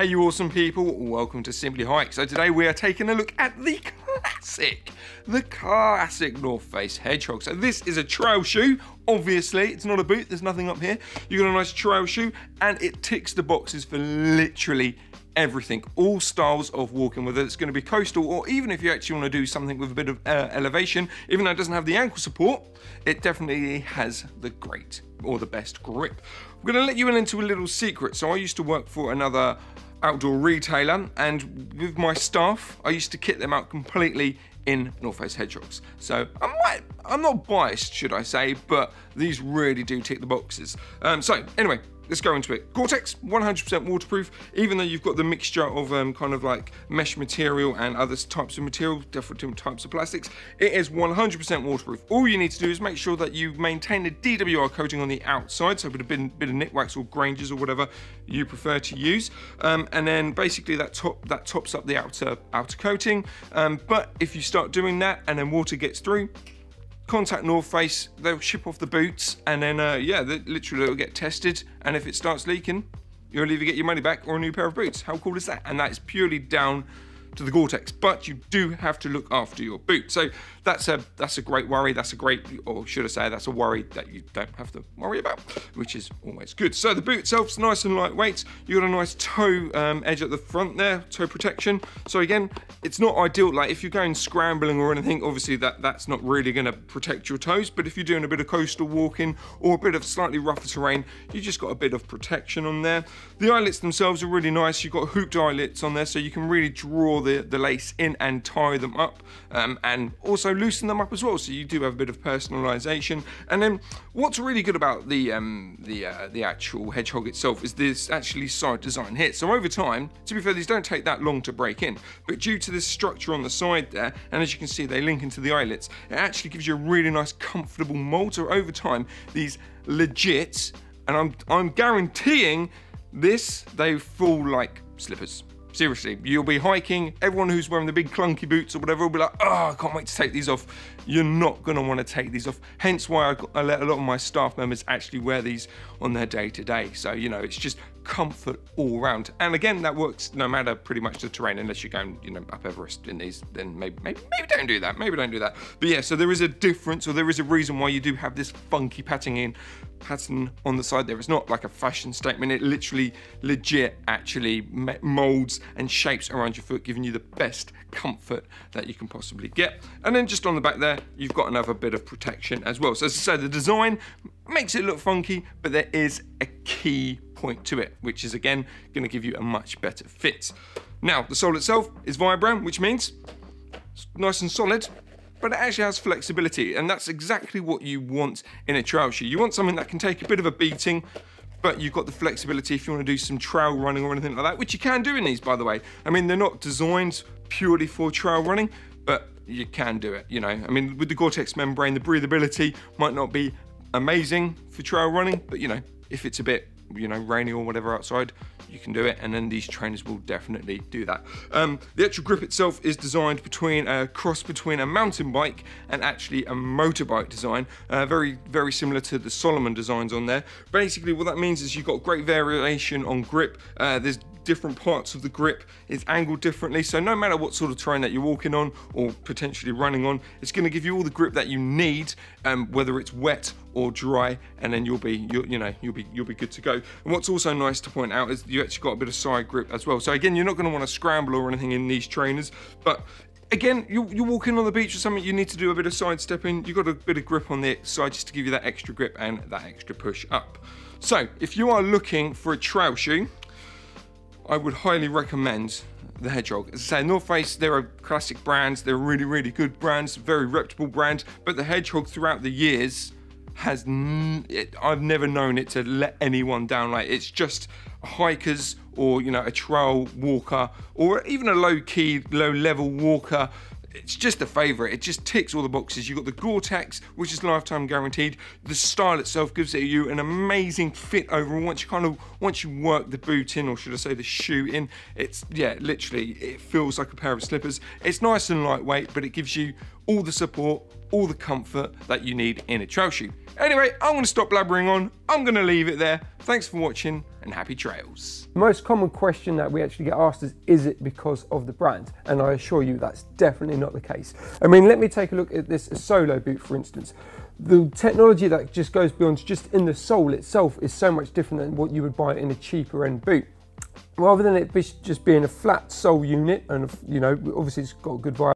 Hey you awesome people, welcome to Simply Hike. So today we are taking a look at the classic North Face Hedgehog. So this is a trail shoe, obviously, it's not a boot, there's nothing up here. You got a nice trail shoe and it ticks the boxes for literally everything, all styles of walking, whether it's going to be coastal or even if you actually want to do something with a bit of elevation, even though it doesn't have the ankle support, it definitely has the great or the best grip. I'm going to let you in into a little secret. So I used to work for another outdoor retailer, and with my staff, I used to kit them out completely in North Face Hedgehogs. So I'm not biased, should I say, but these really do tick the boxes. So anyway, let's go into it. Gore-Tex, 100% waterproof, even though you've got the mixture of kind of like mesh material and other types of material, different types of plastics. It is 100% waterproof. All you need to do is make sure that you maintain a DWR coating on the outside, so a bit of knit wax or Grangers or whatever you prefer to use, and then basically that tops up the outer coating. But if you start doing that and then water gets through, contact North Face, they'll ship off the boots, and then yeah, literally it'll get tested, and if it starts leaking, you'll either get your money back or a new pair of boots. How cool is that? And that is purely down to the Gore-Tex, but you do have to look after your boot. So that's a great worry. That's a great, or should I say, that's a worry that you don't have to worry about, which is always good. So the boot itself is nice and lightweight. You got a nice toe edge at the front there, toe protection. So again, it's not ideal. Like if you're going scrambling or anything, obviously that's not really going to protect your toes. But if you're doing a bit of coastal walking or a bit of slightly rougher terrain, you just got a bit of protection on there. The eyelets themselves are really nice. You've got hooped eyelets on there, so you can really draw the lace in and tie them up, and also loosen them up as well, so you do have a bit of personalization. And then what's really good about the actual Hedgehog itself is this actually side design here. So over time, to be fair, these don't take that long to break in, but due to this structure on the side there, and as you can see they link into the eyelets, it actually gives you a really nice comfortable mold. So over time, these legit, and I'm guaranteeing this, they fall like slippers. Seriously, you'll be hiking, everyone who's wearing the big clunky boots or whatever will be like, oh, I can't wait to take these off. You're not gonna wanna take these off. Hence why I let a lot of my staff members actually wear these on their day-to-day. So, you know, it's just comfort all around. And again, that works no matter pretty much the terrain, unless you're going, you know, up Everest in these, then maybe don't do that, maybe don't do that. But yeah, so there is a difference, or there is a reason why you do have this funky pattern on the side there. It's not like a fashion statement, it literally legit actually molds and shapes around your foot, giving you the best comfort that you can possibly get. And then just on the back there, you've got another bit of protection as well. So as I say, the design makes it look funky, but there is a key point to it, which is again going to give you a much better fit. Now the sole itself is Vibram, which means it's nice and solid, but it actually has flexibility, and that's exactly what you want in a trail shoe. You want something that can take a bit of a beating, but you've got the flexibility if you want to do some trail running or anything like that, which you can do in these, by the way. I mean, they're not designed purely for trail running, but you can do it, you know. I mean, with the Gore-Tex membrane, the breathability might not be amazing for trail running, but you know, if it's a bit, you know, rainy or whatever outside, you can do it, and then these trainers will definitely do that. The actual grip itself is designed between a cross between a mountain bike and actually a motorbike design, very, very similar to the Solomon designs on there. Basically what that means is you've got great variation on grip. There's different parts of the grip is angled differently, so no matter what sort of terrain that you're walking on or potentially running on, it's going to give you all the grip that you need, whether it's wet or dry, and then you'll be good to go. And what's also nice to point out is you actually got a bit of side grip as well. So again, you're not going to want to scramble or anything in these trainers, but again, you're walking on the beach or something, you need to do a bit of side stepping, you've got a bit of grip on the side just to give you that extra grip and that extra push up. So if you are looking for a trail shoe, I would highly recommend the Hedgehog. As I say, North Face, they're a classic brand, they're really, really good brands, very reputable brand, but the Hedgehog throughout the years has, I've never known it to let anyone down. Like, it's just hikers or, you know, a trail walker or even a low-key, low-level walker. It's just a favourite. It just ticks all the boxes. You've got the Gore-Tex, which is lifetime guaranteed. The style itself gives it you an amazing fit overall. Once you work the boot in, or should I say the shoe in, it's, yeah, literally, it feels like a pair of slippers. It's nice and lightweight, but it gives you all the support, all the comfort that you need in a trail shoe. Anyway, I'm going to stop blabbering on. I'm going to leave it there. Thanks for watching and happy trails. The most common question that we actually get asked is it because of the brand? And I assure you that's definitely not the case. I mean, let me take a look at this solo boot, for instance. The technology that just goes beyond just in the sole itself is so much different than what you would buy in a cheaper end boot. Rather than it just being a flat sole unit, and you know, obviously it's got good vibe